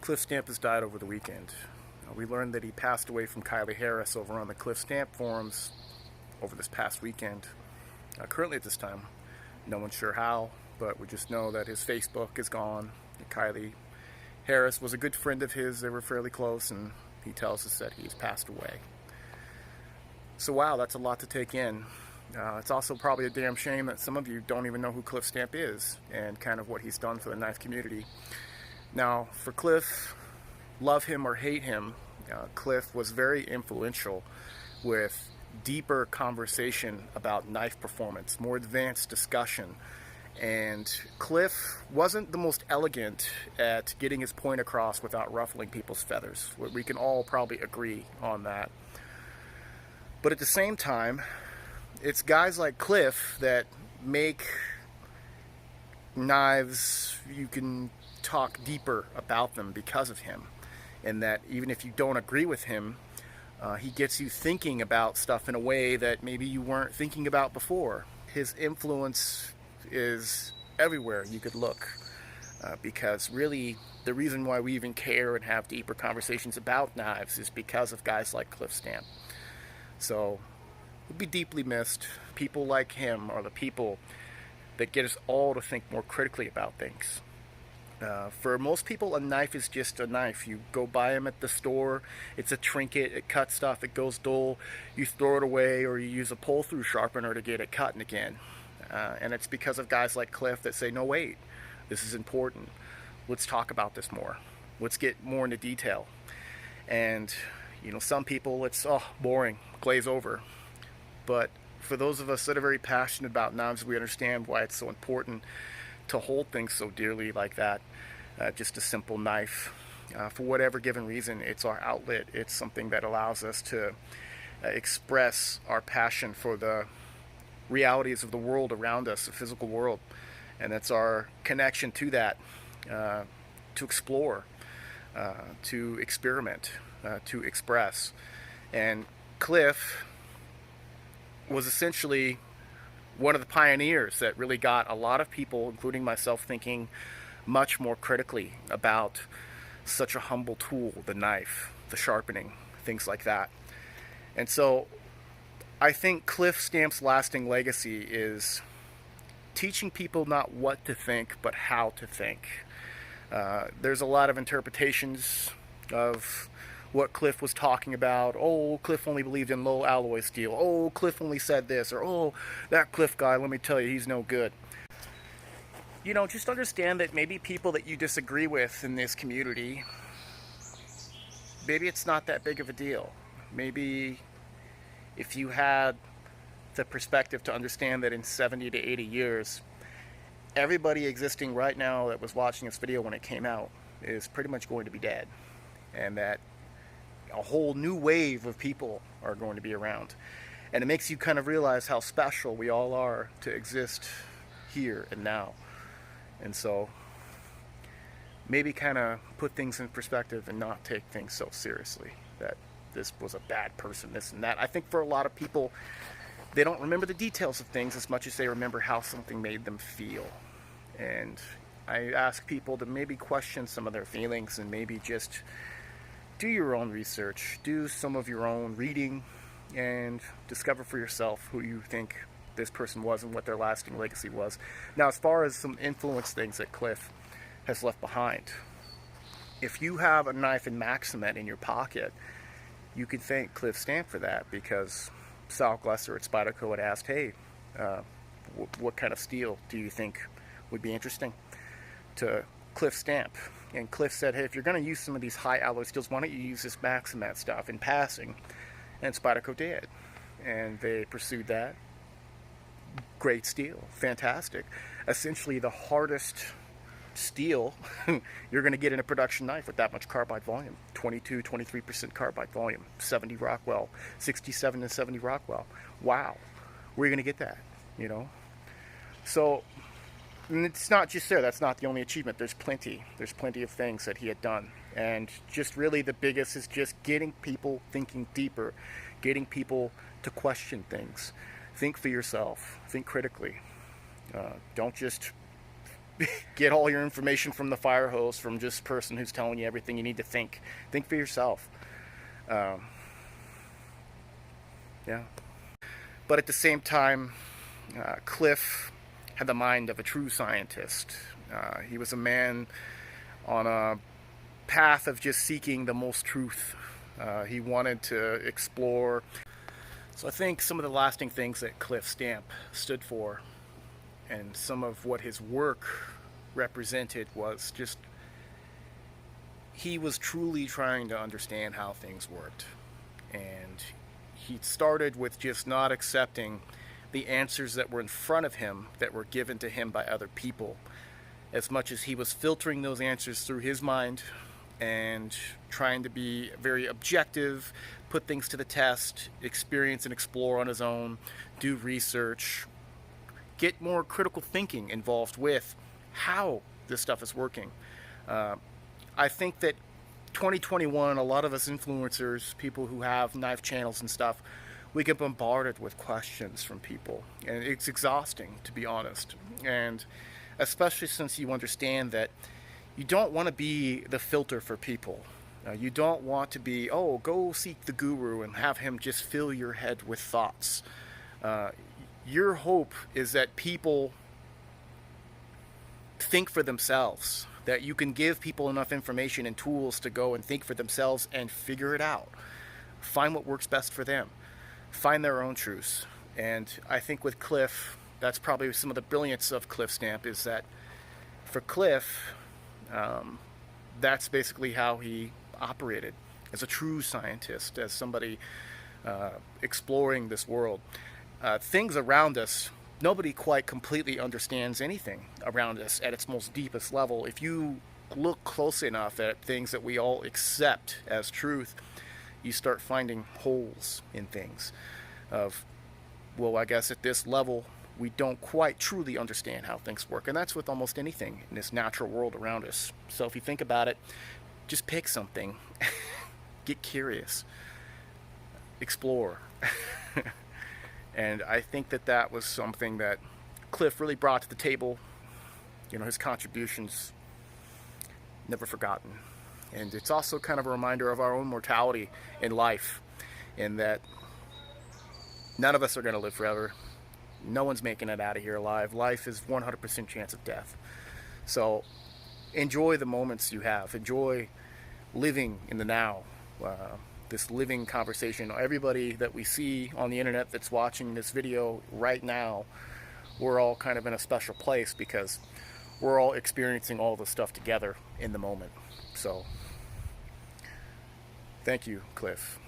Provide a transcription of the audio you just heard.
Cliff Stamp has died over the weekend. We learned that he passed away from Kylie Harris over on the Cliff Stamp forums over this past weekend. Currently at this time, no one's sure how, but we just know that his Facebook is gone. Kylie Harris was a good friend of his. They were fairly close, and he tells us that he's passed away. So wow, that's a lot to take in. It's also probably a damn shame that some of you don't even know who Cliff Stamp is and kind of what he's done for the knife community. Now, for Cliff, love him or hate him, Cliff was very influential with deeper conversation about knife performance, more advanced discussion. And Cliff wasn't the most elegant at getting his point across without ruffling people's feathers. We can all probably agree on that. But at the same time, it's guys like Cliff that make knives you can talk deeper about them because of him, and that even if you don't agree with him, he gets you thinking about stuff in a way that maybe you weren't thinking about before. His influence is everywhere you could look, because really the reason why we even care and have deeper conversations about knives is because of guys like Cliff Stamp. So he'll be deeply missed. People like him are the people that get us all to think more critically about things. For most people, a knife is just a knife. You go buy them at the store, it's a trinket, it cuts stuff, it goes dull, you throw it away, or you use a pull-through sharpener to get it cutting again. And it's because of guys like Cliff that say, no wait, this is important. Let's talk about this more. Let's get more into detail. And, you know, some people, it's, boring, glaze over. But for those of us that are very passionate about knives, we understand why it's so important to hold things so dearly like that. Just a simple knife. For whatever given reason, it's our outlet. It's something that allows us to express our passion for the realities of the world around us, the physical world. And that's our connection to that, to explore, to experiment, to express. And Cliff was essentially one of the pioneers that really got a lot of people, including myself, thinking much more critically about such a humble tool, the knife, the sharpening, things like that. And so I think Cliff Stamp's lasting legacy is teaching people not what to think, but how to think. There's a lot of interpretations of what Cliff was talking about. Oh, Cliff only believed in low alloy steel. Oh, Cliff only said this. Or, oh, that Cliff guy, let me tell you, he's no good. You know, just understand that maybe people that you disagree with in this community, maybe it's not that big of a deal. Maybe if you had the perspective to understand that in 70 to 80 years, everybody existing right now that was watching this video when it came out is pretty much going to be dead. And that a whole new wave of people are going to be around. And it makes you kind of realize how special we all are to exist here and now. And so maybe kind of put things in perspective and not take things so seriously, that this was a bad person, this and that. I think for a lot of people, they don't remember the details of things as much as they remember how something made them feel. And I ask people to maybe question some of their feelings and maybe just do your own research, do some of your own reading, and discover for yourself who you think this person was and what their lasting legacy was. Now, as far as some influence things that Cliff has left behind, if you have a knife and Maximet in your pocket, you can thank Cliff Stamp for that, because Sal Glesser at Spyderco had asked, hey, what kind of steel do you think would be interesting to Cliff Stamp? And Cliff said, hey, if you're going to use some of these high alloy steels, why don't you use this Maximet stuff in passing? And Spyderco did. And they pursued that. Great steel. Fantastic. Essentially the hardest steel you're going to get in a production knife with that much carbide volume. 22-23% carbide volume. 70 Rockwell. 67 and 70 Rockwell. Wow. Where are you going to get that? You know? So, and it's not just there. That's not the only achievement. There's plenty. There's plenty of things that he had done. And just really the biggest is just getting people thinking deeper. Getting people to question things. Think for yourself. Think critically. Don't just get all your information from the fire hose, from just person who's telling you everything you need to think. Think for yourself. Yeah. But at the same time, Cliff had the mind of a true scientist. He was a man on a path of just seeking the most truth. He wanted to explore. So I think some of the lasting things that Cliff Stamp stood for and some of what his work represented was just he was truly trying to understand how things worked. And he started with just not accepting the answers that were in front of him, that were given to him by other people, as much as he was filtering those answers through his mind and trying to be very objective, put things to the test, experience and explore on his own, do research, get more critical thinking involved with how this stuff is working. I think that 2021, a lot of us influencers, people who have knife channels and stuff, we get bombarded with questions from people, and it's exhausting, to be honest. And especially since you understand that you don't want to be the filter for people. You don't want to be, oh, go seek the guru and have him just fill your head with thoughts. Your hope is that people think for themselves, that you can give people enough information and tools to go and think for themselves and figure it out. Find what works best for them. Find their own truths. And I think with Cliff, that's probably some of the brilliance of Cliff Stamp, is that for Cliff, that's basically how he operated as a true scientist, as somebody exploring this world. Things around us, nobody quite completely understands anything around us at its most deepest level. If you look close enough at things that we all accept as truth, you start finding holes in things of, well, I guess at this level we don't quite truly understand how things work. And that's with almost anything in this natural world around us. So if you think about it, just pick something, get curious, explore. And I think that that was something that Cliff really brought to the table. You know, his contributions, never forgotten. And it's also kind of a reminder of our own mortality in life, in that none of us are going to live forever. No one's making it out of here alive. Life is 100% chance of death. So enjoy the moments you have. Enjoy living in the now. This living conversation. Everybody that we see on the internet that's watching this video right now, we're all kind of in a special place because we're all experiencing all this stuff together in the moment. So thank you, Cliff.